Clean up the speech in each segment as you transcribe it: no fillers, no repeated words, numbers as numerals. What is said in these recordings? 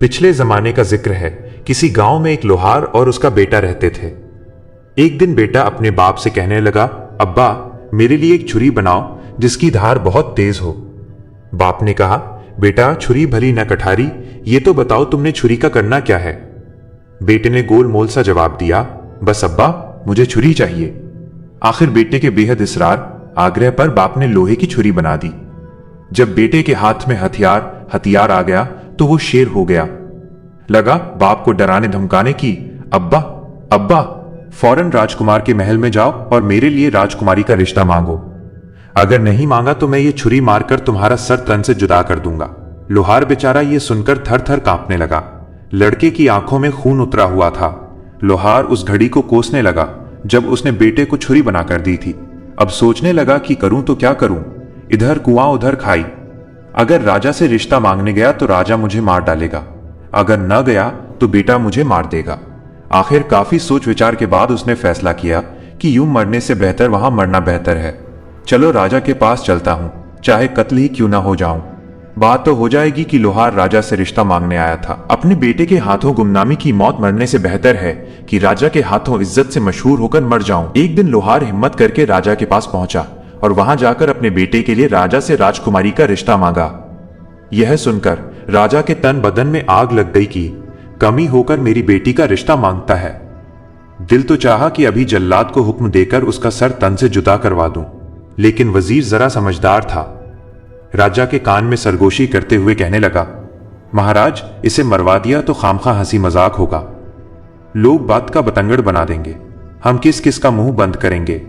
पिछले जमाने का जिक्र है। किसी गांव में एक लोहार और उसका बेटा रहते थे। एक दिन बेटा अपने बाप से कहने लगा, अब्बा मेरे लिए एक छुरी बनाओ जिसकी धार बहुत तेज हो। बाप ने कहा, बेटा छुरी भली न कठारी, ये तो बताओ तुमने छुरी का करना क्या है। बेटे ने गोलमोल सा जवाब दिया, बस अब्बा मुझे छुरी चाहिए। आखिर बेटे के बेहद इसरार आग्रह पर बाप ने लोहे की छुरी बना दी। जब बेटे के हाथ में हथियार आ गया तो वो शेर हो गया। लगा बाप को डराने धमकाने की, अब्बा अब्बा फौरन राजकुमार के महल में जाओ और मेरे लिए राजकुमारी का रिश्ता मांगो। अगर नहीं मांगा तो मैं ये छुरी मारकर तुम्हारा सर तन से जुदा कर दूंगा। लोहार बेचारा ये सुनकर थर थर कांपने लगा। लड़के की आंखों में खून उतरा हुआ था। लोहार उस घड़ी को कोसने लगा जब उसने बेटे को छुरी बनाकर दी थी। अब सोचने लगा कि करूं तो क्या करूं, इधर कुआं उधर खाई। अगर राजा से रिश्ता मांगने गया तो राजा मुझे मार डालेगा, अगर न गया तो बेटा मुझे मार देगा। आखिर काफी सोच विचार के बाद उसने फैसला किया कि यूं मरने से बेहतर वहां मरना बेहतर है। चलो राजा के पास चलता हूं, चाहे कत्ल ही क्यों ना हो जाऊं। बात तो हो जाएगी कि लोहार राजा से रिश्ता मांगने आया था। अपने बेटे के हाथों गुमनामी की मौत मरने से बेहतर है कि राजा के हाथों इज्जत से मशहूर होकर मर जाऊं। एक दिन लोहार हिम्मत करके राजा के पास पहुंचा और वहां जाकर अपने बेटे के लिए राजा से राजकुमारी का रिश्ता मांगा। यह सुनकर राजा के तन बदन में आग लग गई कि कमी होकर मेरी बेटी का रिश्ता मांगता है। दिल तो चाहा कि अभी जल्लाद को हुक्म देकर उसका सर तन से जुदा करवा दूं, लेकिन वजीर जरा समझदार था। राजा के कान में सरगोशी करते हुए कहने लगा, महाराज इसे मरवा दिया तो खामखा हंसी मजाक होगा, लोग बात का बतंगड़ बना देंगे, हम किस किस का मुंह बंद करेंगे।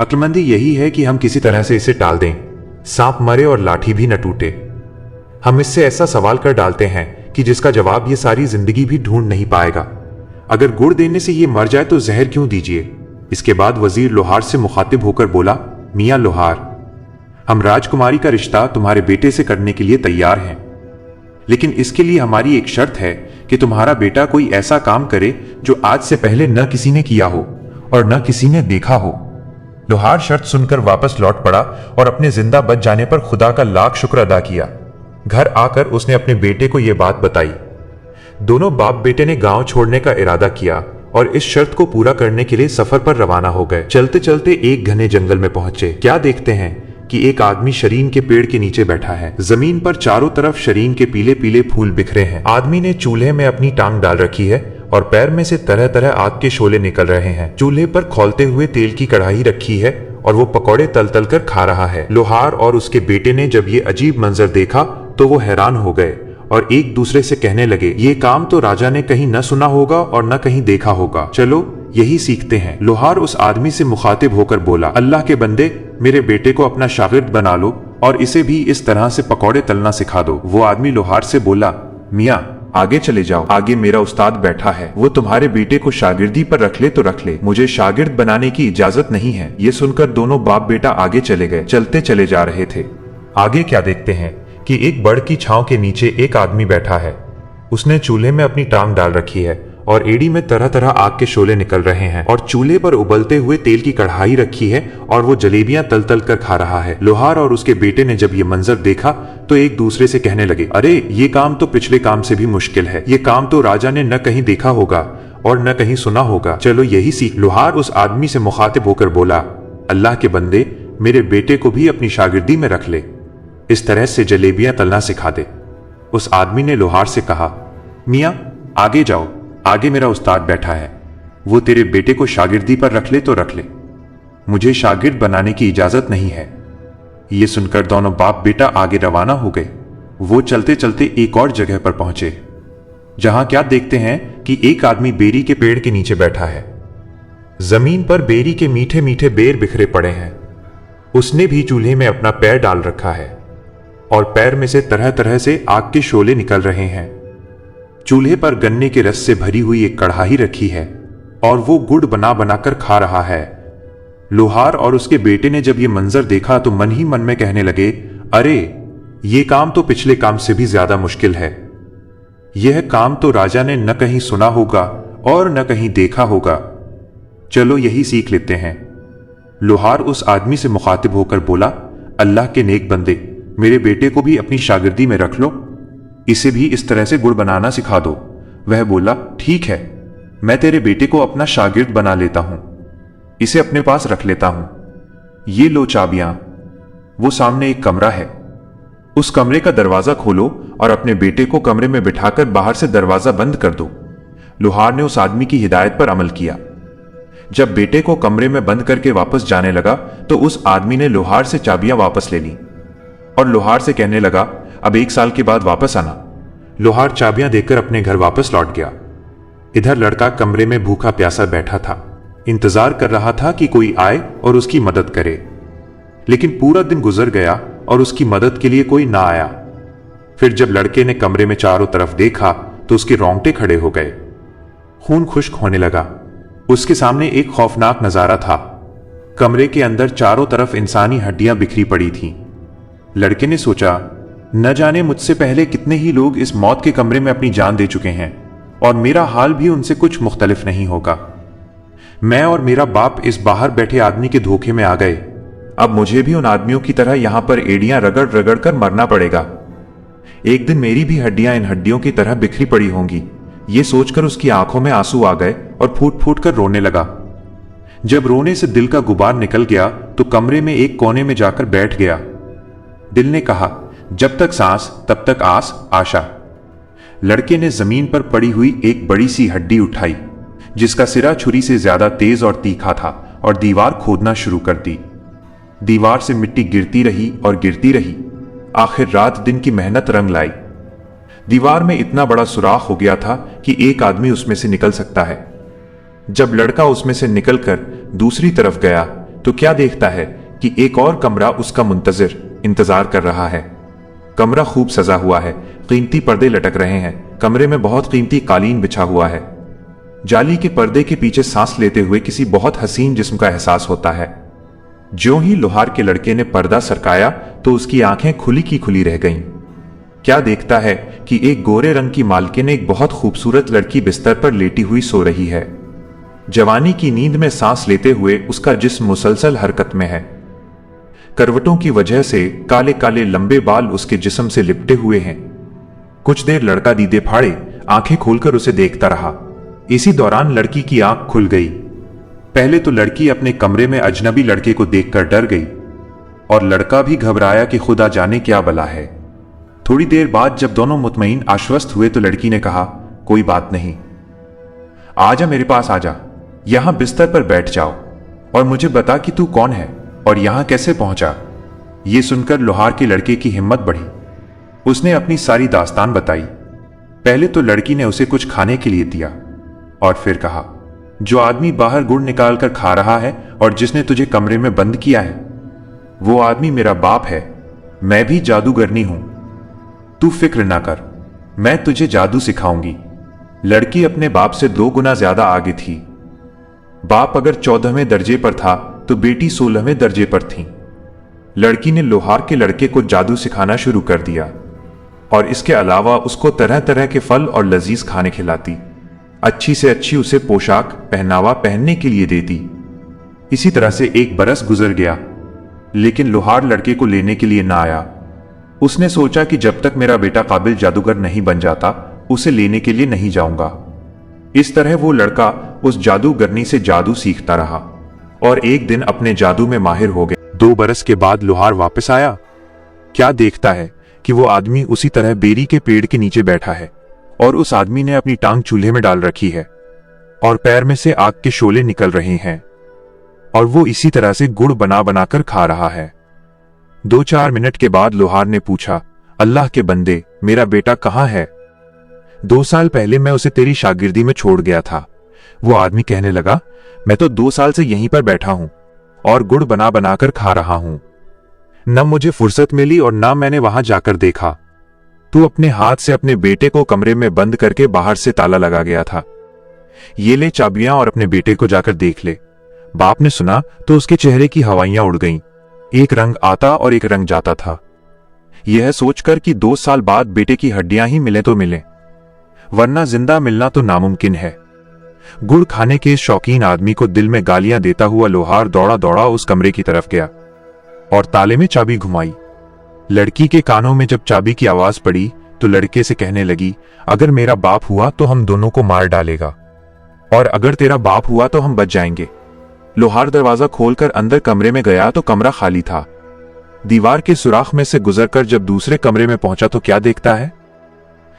अक्लमंदी यही है कि हम किसी तरह से इसे टाल दें, सांप मरे और लाठी भी न टूटे। हम इससे ऐसा सवाल कर डालते हैं कि जिसका जवाब ये सारी जिंदगी भी ढूंढ नहीं पाएगा। अगर गुड़ देने से ये मर जाए तो जहर क्यों दीजिए। इसके बाद वजीर लोहार से मुखातिब होकर बोला, मियां लोहार, हम राजकुमारी का रिश्ता तुम्हारे बेटे से करने के लिए तैयार हैं, लेकिन इसके लिए हमारी एक शर्त है कि तुम्हारा बेटा कोई ऐसा काम करे जो आज से पहले न किसी ने किया हो और न किसी ने देखा हो। लोहार शर्त सुनकर वापस लौट पड़ा और अपने जिंदा बच जाने पर खुदा का लाख शुक्र अदा किया। घर आकर उसने अपने बेटे को यह बात बताई। दोनों बाप बेटे ने गांव छोड़ने का इरादा किया और इस शर्त को पूरा करने के लिए सफर पर रवाना हो गए। चलते चलते एक घने जंगल में पहुंचे। क्या देखते हैं कि एक आदमी शरीन के पेड़ के नीचे बैठा है। जमीन पर चारों तरफ शरीन के पीले पीले फूल बिखरे हैं। आदमी ने चूल्हे में अपनी टांग डाल रखी है और पैर में से तरह तरह आग के शोले निकल रहे हैं। चूल्हे पर खौलते हुए तेल की कढ़ाई रखी है और वो पकौड़े तल तल कर खा रहा है। लोहार और उसके बेटे ने जब ये अजीब मंजर देखा तो वो हैरान हो गए और एक दूसरे से कहने लगे, ये काम तो राजा ने कहीं न सुना होगा और न कहीं देखा होगा, चलो यही सीखते हैं। लोहार उस आदमी से मुखातिब होकर बोला, अल्लाह के बंदे मेरे बेटे को अपना शागिर्द बना लो और इसे भी इस तरह से पकौड़े तलना सिखा दो। वो आदमी लोहार से बोला, मियाँ आगे चले जाओ, आगे मेरा उस्ताद बैठा है, वो तुम्हारे बेटे को शागिर्दी पर रख ले तो रख ले, मुझे शागिर्द बनाने की इजाजत नहीं है। ये सुनकर दोनों बाप बेटा आगे चले गए। चलते चले जा रहे थे। आगे क्या देखते हैं कि एक बड़ की छांव के नीचे एक आदमी बैठा है। उसने चूल्हे में अपनी टांग डाल रखी है और एड़ी में तरह तरह आग के शोले निकल रहे हैं और चूल्हे पर उबलते हुए तेल की कढ़ाई रखी है और वो जलेबियां तल तल कर खा रहा है। लोहार और उसके बेटे ने जब ये मंजर देखा तो एक दूसरे से कहने लगे, अरे ये काम तो पिछले काम से भी मुश्किल है, ये काम तो राजा ने न कहीं देखा होगा और न कहीं सुना होगा, चलो यही सीख। लोहार उस आदमी से मुखातिब होकर बोला, अल्लाह के बंदे मेरे बेटे को भी अपनी शागिर्दी में रख ले, इस तरह से जलेबियां तलना सिखा दे। उस आदमी ने लोहार से कहा, मियां आगे जाओ, आगे मेरा उस्ताद बैठा है, वो तेरे बेटे को शागिर्दी पर रख ले तो रख ले, मुझे शागिर्द बनाने की इजाजत नहीं है। ये सुनकर दोनों बाप बेटा आगे रवाना हो गए। वो चलते चलते एक और जगह पर पहुंचे जहां क्या देखते हैं कि एक आदमी बेरी के पेड़ के नीचे बैठा है। जमीन पर बेरी के मीठे मीठे बेर बिखरे पड़े हैं। उसने भी चूल्हे में अपना पैर डाल रखा है और पैर में से तरह तरह से आग के शोले निकल रहे हैं। चूल्हे पर गन्ने के रस से भरी हुई एक कढ़ाई रखी है और वो गुड़ बना बनाकर खा रहा है। लोहार और उसके बेटे ने जब ये मंजर देखा तो मन ही मन में कहने लगे, अरे ये काम तो पिछले काम से भी ज्यादा मुश्किल है, यह काम तो राजा ने न कहीं सुना होगा और न कहीं देखा होगा, चलो यही सीख लेते हैं। लोहार उस आदमी से मुखातिब होकर बोला, अल्लाह के नेक बंदे मेरे बेटे को भी अपनी शागिर्दी में रख लो, इसे भी इस तरह से गुड़ बनाना सिखा दो। वह बोला, ठीक है, मैं तेरे बेटे को अपना शागिर्द बना लेता हूं, इसे अपने पास रख लेता हूं। ये लो चाबियां। वो सामने एक कमरा है, उस कमरे का दरवाजा खोलो और अपने बेटे को कमरे में बिठाकर बाहर से दरवाजा बंद कर दो। लोहार ने उस आदमी की हिदायत पर अमल किया। जब बेटे को कमरे में बंद करके वापस जाने लगा तो उस आदमी ने लोहार से चाबियां वापस ले ली और लोहार से कहने लगा, अब 1 साल के बाद वापस आना। लोहार चाबियां देकर अपने घर वापस लौट गया। इधर लड़का कमरे में भूखा प्यासा बैठा था, इंतजार कर रहा था कि कोई आए और उसकी मदद करे। लेकिन पूरा दिन गुजर गया और उसकी मदद के लिए कोई ना आया। फिर जब लड़के ने कमरे में चारों तरफ देखा तो उसके रोंगटे खड़े हो गए, खून खुश्क होने लगा। उसके सामने एक खौफनाक नजारा था। कमरे के अंदर चारों तरफ इंसानी हड्डियां बिखरी पड़ी थीं। लड़के ने सोचा, न जाने मुझसे पहले कितने ही लोग इस मौत के कमरे में अपनी जान दे चुके हैं और मेरा हाल भी उनसे कुछ मुख्तलिफ नहीं होगा। मैं और मेरा बाप इस बाहर बैठे आदमी के धोखे में आ गए। अब मुझे भी उन आदमियों की तरह यहां पर एड़ियां रगड़ रगड़ कर मरना पड़ेगा। एक दिन मेरी भी हड्डियां इन हड्डियों की तरह बिखरी पड़ी होंगी। ये सोचकर उसकी आंखों में आंसू आ गए और फूट फूट कर रोने लगा। जब रोने से दिल का गुबार निकल गया तो कमरे में एक कोने में जाकर बैठ गया। दिल ने कहा, जब तक सांस तब तक आस आशा। लड़के ने जमीन पर पड़ी हुई एक बड़ी सी हड्डी उठाई जिसका सिरा छुरी से ज्यादा तेज और तीखा था और दीवार खोदना शुरू कर दी। दीवार से मिट्टी गिरती रही और गिरती रही। आखिर रात दिन की मेहनत रंग लाई। दीवार में इतना बड़ा सुराख हो गया था कि एक आदमी उसमें से निकल सकता है। जब लड़का उसमें से निकलकर दूसरी तरफ गया तो क्या देखता है कि एक और कमरा उसका इंतजार कर रहा है। कमरा खूब सजा हुआ है, कीमती पर्दे लटक रहे हैं, कमरे में बहुत कीमती कालीन बिछा हुआ है। जाली के पर्दे के पीछे सांस लेते हुए किसी बहुत हसीन जिस्म का एहसास होता है। ज्यों ही लोहार के लड़के ने पर्दा सरकाया तो उसकी आंखें खुली की खुली रह गईं। क्या देखता है कि एक गोरे रंग की मालकिन एक बहुत खूबसूरत लड़की बिस्तर पर लेटी हुई सो रही है। जवानी की नींद में सांस लेते हुए उसका जिस्म मुसलसल हरकत में है। करवटों की वजह से काले काले लंबे बाल उसके जिस्म से लिपटे हुए हैं। कुछ देर लड़का दीदे फाड़े आंखें खोलकर उसे देखता रहा। इसी दौरान लड़की की आंख खुल गई। पहले तो लड़की अपने कमरे में अजनबी लड़के को देखकर डर गई और लड़का भी घबराया कि खुदा जाने क्या बला है। थोड़ी देर बाद जब दोनों मुतमईन आश्वस्त हुए तो लड़की ने कहा, कोई बात नहीं, आजा मेरे पास आजा, यहां बिस्तर पर बैठ जाओ और मुझे बता कि तू कौन है और यहां कैसे पहुंचा। यह सुनकर लोहार के लड़के की हिम्मत बढ़ी। उसने अपनी सारी दास्तान बताई। पहले तो लड़की ने उसे कुछ खाने के लिए दिया और फिर कहा, जो आदमी बाहर गुड़ निकाल कर खा रहा है और जिसने तुझे कमरे में बंद किया है वो आदमी मेरा बाप है। मैं भी जादूगरनी हूं, तू फिक्र ना कर, मैं तुझे जादू सिखाऊंगी। लड़की अपने बाप से 2 गुना ज्यादा आगे थी। बाप अगर 14वें दर्जे पर था तो बेटी 16वें दर्जे पर थी। लड़की ने लोहार के लड़के को जादू सिखाना शुरू कर दिया और इसके अलावा उसको तरह तरह के फल और लजीज खाने खिलाती। अच्छी से अच्छी उसे पोशाक पहनावा पहनने के लिए देती। इसी तरह से 1 बरस गुजर गया, लेकिन लोहार लड़के को लेने के लिए ना आया। उसने सोचा कि जब तक मेरा बेटा काबिल जादूगर नहीं बन जाता उसे लेने के लिए नहीं जाऊंगा। इस तरह वो लड़का उस जादूगरनी से जादू सीखता रहा और एक दिन अपने जादू में माहिर हो गया। 2 बरस के बाद लोहार वापस आया। क्या देखता है कि वो आदमी उसी तरह बेरी के पेड़ के नीचे बैठा है और उस आदमी ने अपनी टांग चूल्हे में डाल रखी है और पैर में से आग के शोले निकल रहे हैं और वो इसी तरह से गुड़ बना बनाकर खा रहा है। 2-4 मिनट के बाद लोहार ने पूछा, अल्लाह के बंदे, मेरा बेटा कहाँ है? 2 साल पहले मैं उसे तेरी शागिर्दी में छोड़ गया था। वो आदमी कहने लगा, मैं तो 2 साल से यहीं पर बैठा हूं और गुड़ बना बनाकर खा रहा हूं। न मुझे फुर्सत मिली और न मैंने वहां जाकर देखा। तू अपने हाथ से अपने बेटे को कमरे में बंद करके बाहर से ताला लगा गया था। ये ले चाबियां और अपने बेटे को जाकर देख ले। बाप ने सुना तो उसके चेहरे की हवाइयां उड़ गईं। एक रंग आता और एक रंग जाता था। यह सोचकर कि 2 साल बाद बेटे की हड्डियां ही मिले तो मिले, वरना जिंदा मिलना तो नामुमकिन है। गुड़ खाने के शौकीन आदमी को दिल में गालियां देता हुआ लोहार दौड़ा दौड़ा उस कमरे की तरफ गया और ताले में चाबी घुमाई। लड़की के कानों में जब चाबी की आवाज पड़ी तो लड़के से कहने लगी, अगर मेरा बाप हुआ तो हम दोनों को मार डालेगा, और अगर तेरा बाप हुआ तो हम बच जाएंगे। लोहार दरवाजा खोलकर अंदर कमरे में गया तो कमरा खाली था। दीवार के सुराख में से गुजरकर जब दूसरे कमरे में पहुंचा तो क्या देखता है?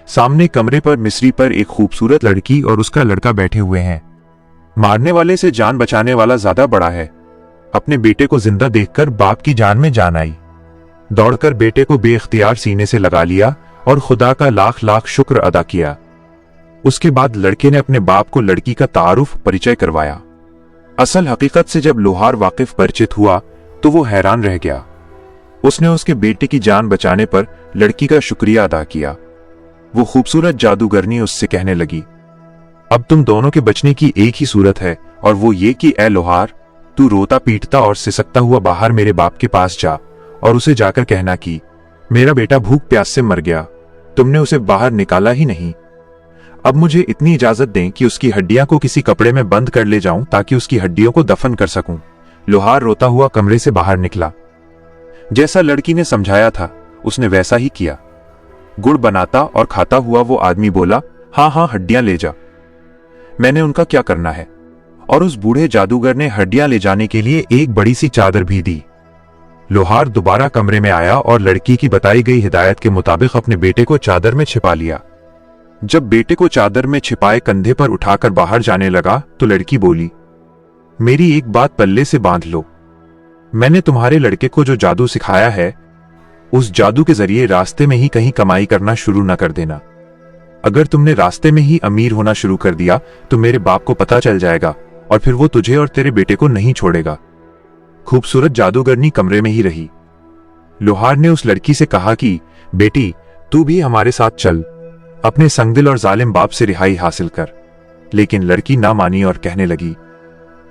सामने कमरे पर मिस्री पर एक खूबसूरत लड़की और उसका लड़का बैठे हुए हैं। मारने वाले से जान बचाने वाला ज्यादा बड़ा है। अपने बेटे को जिंदा देखकर बाप की जान में जान आई। दौड़कर बेटे को बेइख्तियार सीने से लगा लिया और खुदा का लाख लाख शुक्र अदा किया। उसके बाद लड़के ने अपने बाप को लड़की का तारुफ परिचय करवाया। असल हकीकत से जब लोहार वाकिफ परिचित हुआ तो वो हैरान रह गया। उसने उसके बेटे की जान बचाने पर लड़की का शुक्रिया अदा किया। वो खूबसूरत जादूगरनी उससे कहने लगी, अब तुम दोनों के बचने की एक ही सूरत है, और वो ये कि ए लोहार, तू रोता पीटता और सिसकता हुआ बाहर मेरे बाप के पास जा और उसे जाकर कहना कि मेरा बेटा भूख प्यास से मर गया, तुमने उसे बाहर निकाला ही नहीं। अब मुझे इतनी इजाजत दें कि उसकी हड्डियां को किसी कपड़े में बंद कर ले जाऊं ताकि उसकी हड्डियों को दफन कर सकूं। लोहार रोता हुआ कमरे से बाहर निकला। जैसा लड़की ने समझाया था उसने वैसा ही किया। गुड़ बनाता और खाता हुआ वो आदमी बोला, हाँ हाँ, हड्डियां ले जा, मैंने उनका क्या करना है। और उस बूढ़े जादूगर ने हड्डियां ले जाने के लिए एक बड़ी सी चादर भी दी। लोहार दोबारा कमरे में आया और लड़की की बताई गई हिदायत के मुताबिक अपने बेटे को चादर में छिपा लिया। जब बेटे को चादर में छिपाए कंधे पर उठाकर बाहर जाने लगा तो लड़की बोली, मेरी एक बात पल्ले से बांध लो, मैंने तुम्हारे लड़के को जो जादू सिखाया है उस जादू के जरिए रास्ते में ही कहीं कमाई करना शुरू न कर देना। अगर तुमने रास्ते में ही अमीर होना शुरू कर दिया तो मेरे बाप को पता चल जाएगा और फिर वो तुझे और तेरे बेटे को नहीं छोड़ेगा। खूबसूरत जादूगरनी कमरे में ही रही। लोहार ने उस लड़की से कहा कि बेटी, तू भी हमारे साथ चल, अपने संगदिल और जालिम बाप से रिहाई हासिल कर। लेकिन लड़की ना मानी और कहने लगी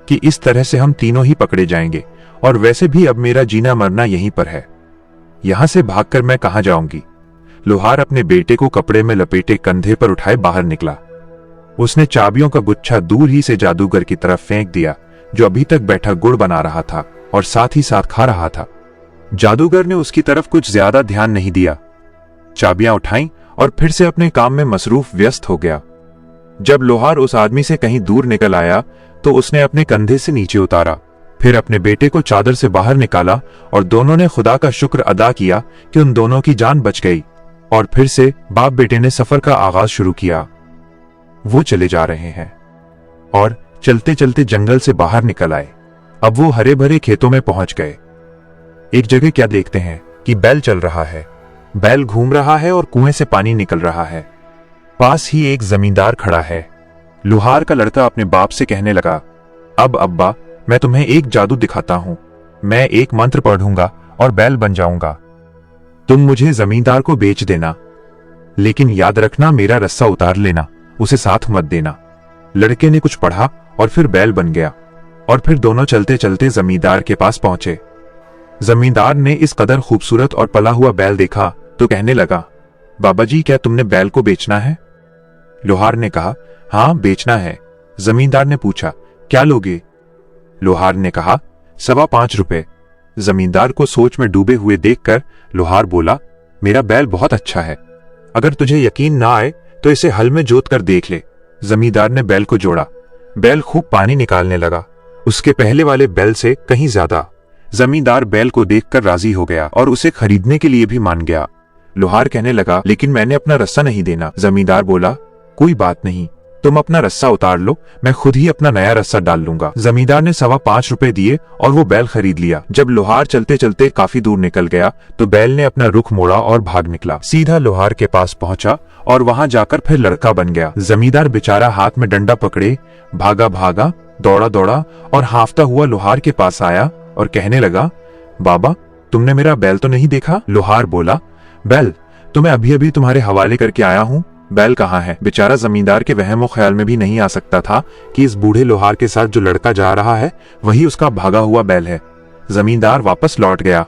कि इस तरह से हम तीनों ही पकड़े जाएंगे, और वैसे भी अब मेरा जीना मरना यहीं पर है, यहां से भागकर मैं कहां जाऊंगी। लोहार अपने बेटे को कपड़े में लपेटे कंधे पर उठाए बाहर निकला। उसने चाबियों का गुच्छा दूर ही से जादूगर की तरफ फेंक दिया जो अभी तक बैठा गुड़ बना रहा था और साथ ही साथ खा रहा था। जादूगर ने उसकी तरफ कुछ ज्यादा ध्यान नहीं दिया, चाबियां उठाई और फिर से अपने काम में मसरूफ व्यस्त हो गया। जब लोहार उस आदमी से कहीं दूर निकल आया तो उसने अपने कंधे से नीचे उतारा, फिर अपने बेटे को चादर से बाहर निकाला और दोनों ने खुदा का शुक्र अदा किया कि उन दोनों की जान बच गई। और फिर से बाप बेटे ने सफर का आगाज शुरू किया। वो चले जा रहे हैं और चलते चलते जंगल से बाहर निकल आए। अब वो हरे भरे खेतों में पहुंच गए। एक जगह क्या देखते हैं कि बैल चल रहा है। बैल घूम रहा है और कुएं से पानी निकल रहा है। पास ही एक जमींदार खड़ा है। लोहार का लड़का अपने बाप से कहने लगा, अब अब्बा, मैं तुम्हें एक जादू दिखाता हूं। मैं एक मंत्र पढ़ूंगा और बैल बन जाऊंगा। तुम मुझे जमींदार को बेच देना, लेकिन याद रखना मेरा रस्सा उतार लेना, उसे साथ मत देना। लड़के ने कुछ पढ़ा और फिर बैल बन गया और फिर दोनों चलते चलते जमींदार के पास पहुंचे। जमींदार ने इस कदर खूबसूरत और पला हुआ बैल देखा तो कहने लगा, बाबा जी, क्या तुमने बैल को बेचना है? लोहार ने कहा, हाँ, बेचना है। जमींदार ने पूछा, क्या लोगे? लोहार ने कहा, 5.25 रुपए। जमींदार को सोच में डूबे हुए देखकर लोहार बोला, मेरा बैल बहुत अच्छा है, अगर तुझे यकीन ना आए तो इसे हल में जोत कर देख ले। जमींदार ने बैल को जोड़ा। बैल खूब पानी निकालने लगा, उसके पहले वाले बैल से कहीं ज्यादा। जमींदार बैल को देखकर राजी हो गया और उसे खरीदने के लिए भी मान गया। लोहार कहने लगा, लेकिन मैंने अपना रस्सा नहीं देना। जमींदार बोला, कोई बात नहीं, तुम अपना रस्सा उतार लो, मैं खुद ही अपना नया रस्सा डाल लूंगा। जमींदार ने 5.25 रुपए दिए और वो बैल खरीद लिया। जब लोहार चलते चलते काफी दूर निकल गया तो बैल ने अपना रुख मोड़ा और भाग निकला। सीधा लोहार के पास पहुंचा और वहां जाकर फिर लड़का बन गया। जमींदार बेचारा हाथ में डंडा पकड़े भागा भागा, दौड़ा दौड़ा और हांफता हुआ लोहार के पास आया और कहने लगा, बाबा, तुमने मेरा बैल तो नहीं देखा? लोहार बोला, बैल तो मैं अभी अभी तुम्हारे हवाले करके आया हूँ, बैल कहाँ है? बेचारा जमींदार के वहम ख्याल में भी नहीं आ सकता था कि इस बूढ़े लोहार के साथ जो लड़का जा रहा है वही उसका भागा हुआ बैल है। जमींदार वापस लौट गया।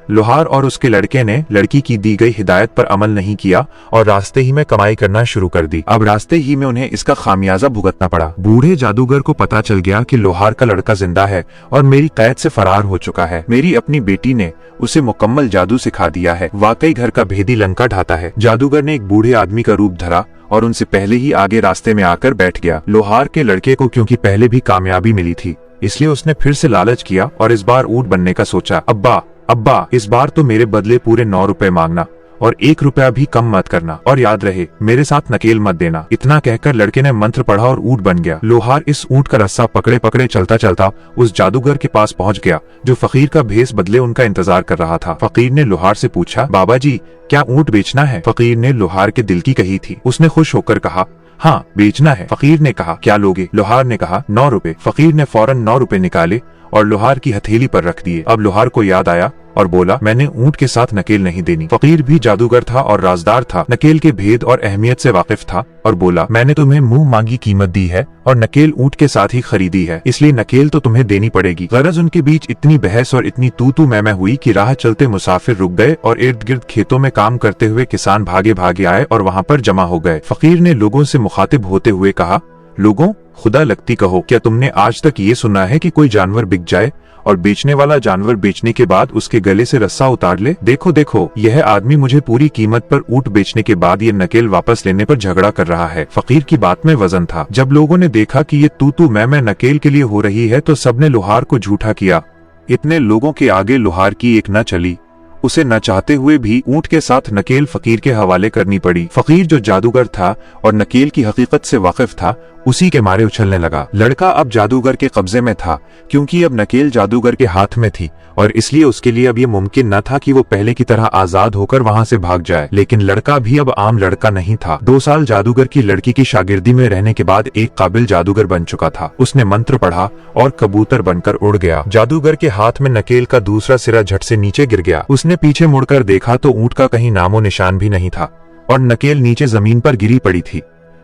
लोहार और उसके लड़के ने लड़की की दी गई हिदायत पर अमल नहीं किया और रास्ते ही में कमाई करना शुरू कर दी। अब रास्ते ही में उन्हें इसका खामियाजा भुगतना पड़ा। बूढ़े जादूगर को पता चल गया कि लोहार का लड़का जिंदा है और मेरी कैद से फरार हो चुका है। मेरी अपनी बेटी ने उसे मुकम्मल जादू सिखा दिया है। वाकई घर का भेदी लंका ढाता है। जादूगर ने एक बूढ़े आदमी का रूप धरा और उनसे पहले ही आगे रास्ते में आकर बैठ गया। लोहार के लड़के को क्योंकि पहले भी कामयाबी मिली थी, इसलिए उसने फिर से लालच किया और इस बार ऊंट बनने का सोचा। अब्बा अब्बा, इस बार तो मेरे बदले पूरे 9 रुपए मांगना और 1 रुपया भी कम मत करना, और याद रहे मेरे साथ नकेल मत देना। इतना कहकर लड़के ने मंत्र पढ़ा और ऊंट बन गया। लोहार इस ऊंट का रस्सा पकड़े पकड़े चलता चलता उस जादूगर के पास पहुंच गया जो फकीर का भेस बदले उनका इंतजार कर रहा था। फकीर ने लोहार से पूछा, बाबा जी क्या ऊंट बेचना है? फकीर ने लोहार के दिल की कही थी। उसने खुश होकर कहा, हाँ बेचना है। फकीर ने कहा, क्या लोगे? लोहार ने कहा, 9 रुपए। फकीर ने फौरन 9 रुपए निकाले और लोहार की हथेली पर रख दिए। अब लोहार को याद आया और बोला, मैंने ऊंट के साथ नकेल नहीं देनी। फकीर भी जादूगर था और राजदार था, नकेल के भेद और अहमियत से वाकिफ था और बोला, मैंने तुम्हें मुंह मांगी कीमत दी है और नकेल ऊंट के साथ ही खरीदी है, इसलिए नकेल तो तुम्हें देनी पड़ेगी। गरज उनके बीच इतनी बहस और इतनी तू मैं हुई कि राह चलते मुसाफिर रुक गए और इर्द गिर्द खेतों में काम करते हुए किसान भागे भागे आए और वहाँ पर जमा हो गए। फकीर ने लोगों से मुखातिब होते हुए कहा, लोगों खुदा लगती कहो, क्या तुमने आज तक ये सुना है कि कोई जानवर बिक जाए और बेचने वाला जानवर बेचने के बाद उसके गले से रस्सा उतार ले? देखो देखो, यह आदमी मुझे पूरी कीमत पर ऊंट बेचने के बाद ये नकेल वापस लेने पर झगड़ा कर रहा है। फकीर की बात में वजन था। जब लोगों ने देखा कि ये तू मैं नकेल के लिए हो रही है तो सबने लोहार को झूठा किया। इतने लोगों के आगे लोहार की एक न चली। उसे न चाहते हुए भी ऊंट के साथ नकेल फकीर के हवाले करनी पड़ी। फकीर जो जादूगर था और नकेल की हकीकत से वाकिफ था, उसी के मारे उछलने लगा। लड़का अब जादूगर के कब्जे में था क्योंकि अब नकेल जादूगर के हाथ में थी और इसलिए उसके लिए अब ये मुमकिन न था कि वो पहले की तरह आजाद होकर वहां से भाग जाए। लेकिन लड़का भी अब आम लड़का नहीं था। 2 साल जादूगर की लड़की की शागिर्दी में रहने के बाद एक काबिल जादूगर बन चुका था। उसने मंत्र पढ़ा और कबूतर बनकर उड़ गया। जादूगर के हाथ में नकेल का दूसरा सिरा झट से नीचे गिर गया। उसने पीछे मुड़कर देखा तो ऊंट का कहीं नामो निशान भी नहीं था और नकेल नीचे जमीन पर गिरी पड़ी थी।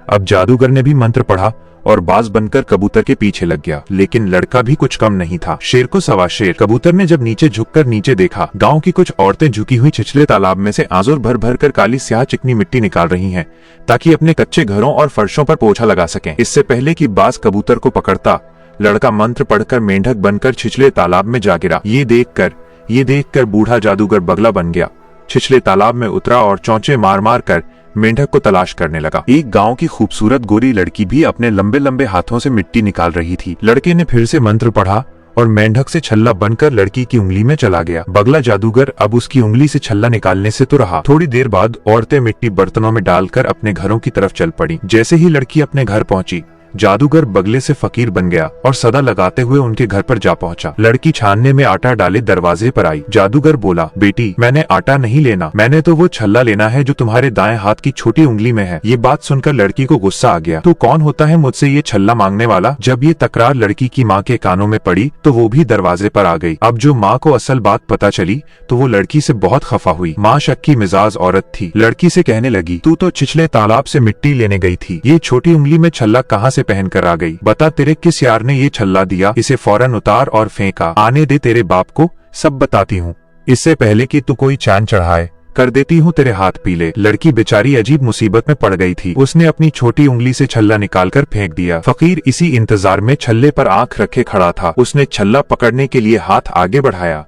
अब जादूगर ने भी मंत्र पढ़ा और बाज बनकर कबूतर के पीछे लग गया। लेकिन लड़का भी कुछ कम नहीं था। शेर को सवा शेर। कबूतर ने जब नीचे झुककर नीचे देखा, गांव की कुछ औरतें झुकी हुई छिछले तालाब में से आंसू भर भर कर काली स्याह चिकनी मिट्टी निकाल रही हैं ताकि अपने कच्चे घरों और फर्शों पर पोछा लगा सकें। इससे पहले कि बाज कबूतर को पकड़ता, लड़का मंत्र पढ़कर मेंढक बनकर छिछले तालाब में जा गिरा। ये देखकर बूढ़ा जादूगर बगला बन गया। छिछले तालाब में उतरा और चौंचे मार मार कर मेंढक को तलाश करने लगा। एक गांव की खूबसूरत गोरी लड़की भी अपने लंबे लंबे हाथों से मिट्टी निकाल रही थी। लड़के ने फिर से मंत्र पढ़ा और मेंढक से छल्ला बनकर लड़की की उंगली में चला गया। बगला जादूगर अब उसकी उंगली से छल्ला निकालने से तो रहा। थोड़ी देर बाद औरतें मिट्टी बर्तनों में डालकर अपने घरों की तरफ चल पड़ी। जैसे ही लड़की अपने घर पहुंची, जादूगर बगले से फकीर बन गया और सदा लगाते हुए उनके घर पर जा पहुंचा। लड़की छानने में आटा डाले दरवाजे पर आई। जादूगर बोला, बेटी मैंने आटा नहीं लेना, मैंने तो वो छल्ला लेना है जो तुम्हारे दाएं हाथ की छोटी उंगली में है। ये बात सुनकर लड़की को गुस्सा आ गया। तू कौन होता है मुझसे ये छल्ला मांगने वाला? जब ये तकरार लड़की की माँ के कानों में पड़ी तो वो भी दरवाजे पर आ गई। अब जो माँ को असल बात पता चली तो वो लड़की से बहुत खफा हुई। माँ शक्की मिजाज औरत थी। लड़की से कहने लगी, तू तो छिछले तालाब से मिट्टी लेने गई थी, ये छोटी उंगली में छल्ला कहाँ से पहन कर आ गई? बता तेरे किस यार ने ये छल्ला दिया? इसे फौरन उतार और फेंका। आने दे तेरे बाप को, सब बताती हूँ। इससे पहले कि तू कोई चांद चढ़ाए, कर देती हूँ तेरे हाथ पीले। लड़की बेचारी अजीब मुसीबत में पड़ गई थी। उसने अपनी छोटी उंगली से छल्ला निकालकर फेंक दिया। फकीर इसी इंतजार में छल्ले पर आंख रखे खड़ा था। उसने छल्ला पकड़ने के लिए हाथ आगे बढ़ाया।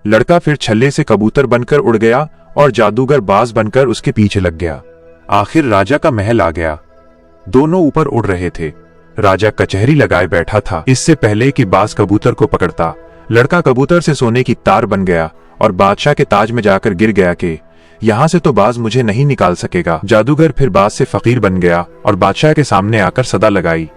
लड़का फिर छल्ले से कबूतर बनकर उड़ गया और जादूगर बाज बनकर उसके पीछे लग गया। आखिर राजा का महल आ गया। दोनों ऊपर उड़ रहे थे। राजा कचहरी लगाए बैठा था। इससे पहले कि बाज कबूतर को पकड़ता, लड़का कबूतर से सोने की तार बन गया और बादशाह के ताज में जाकर गिर गया कि यहाँ से तो बाज मुझे नहीं निकाल सकेगा। जादूगर फिर बाज से फकीर बन गया और बादशाह के सामने आकर सदा लगाई।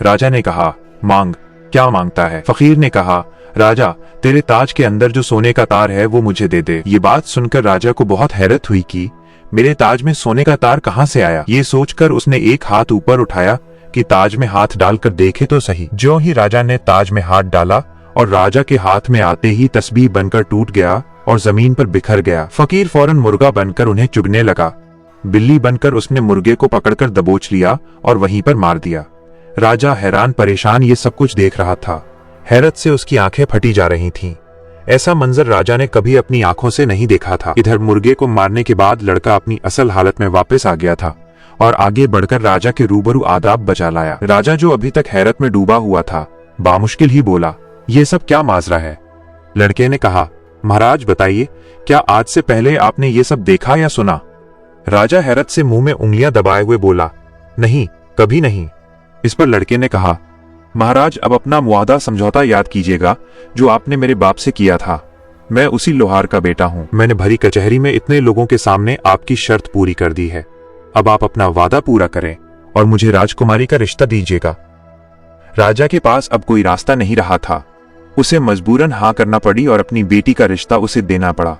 राजा ने कहा, मांग। क्या मांगता है? फकीर ने कहा, राजा तेरे ताज के अंदर जो सोने का तार है वो मुझे दे दे। ये बात सुनकर राजा को बहुत हैरत हुई कि मेरे ताज में सोने का तार कहाँ से आया। ये सोचकर उसने एक हाथ ऊपर उठाया कि ताज में हाथ डालकर देखे तो सही। जो ही राजा ने ताज में हाथ डाला और राजा के हाथ में आते ही तस्बीह बनकर टूट गया और जमीन पर बिखर गया। फकीर फौरन मुर्गा बनकर उन्हें चुगने लगा। बिल्ली बनकर उसने मुर्गे को पकड़कर दबोच लिया और वहीं पर मार दिया। राजा हैरान परेशान ये सब कुछ देख रहा था। हैरत से उसकी आंखें फटी जा रही थीं। ऐसा मंजर राजा ने कभी अपनी आंखों से नहीं देखा था। इधर मुर्गे को मारने के बाद लड़का अपनी असल हालत में वापस आ गया था और आगे बढ़कर राजा के रूबरू आदाब बचा लाया। राजा जो अभी तक हैरत में डूबा हुआ था, बामुश्किल ही बोला, ये सब क्या माजरा है? लड़के ने कहा, महाराज बताइए, क्या आज से पहले आपने ये सब देखा या सुना? राजा हैरत से मुंह में उंगलियां दबाए हुए बोला, नहीं, कभी नहीं। इस पर लड़के ने कहा, महाराज अब अपना मुआहदा समझौता याद कीजिएगा जो आपने मेरे बाप से किया था। मैं उसी लोहार का बेटा हूं। मैंने भरी कचहरी में इतने लोगों के सामने आपकी शर्त पूरी कर दी है। अब आप अपना वादा पूरा करें और मुझे राजकुमारी का रिश्ता दीजिएगा। राजा के पास अब कोई रास्ता नहीं रहा था। उसे मजबूरन हाँ करना पड़ी और अपनी बेटी का रिश्ता उसे देना पड़ा।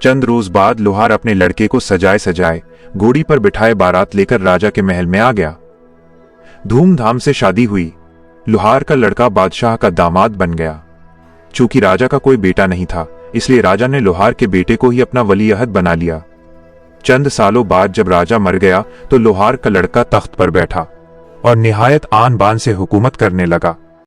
चंद रोज बाद लोहार अपने लड़के को सजाए सजाए घोड़ी पर बिठाए बारात लेकर राजा के महल में आ गया। धूमधाम से शादी हुई। लोहार का लड़का बादशाह का दामाद बन गया। चूंकि राजा का कोई बेटा नहीं था, इसलिए राजा ने लोहार के बेटे को ही अपना वलीअहद बना लिया। चंद सालों बाद जब राजा मर गया तो लोहार का लड़का तख्त पर बैठा और निहायत आन बान से हुकूमत करने लगा।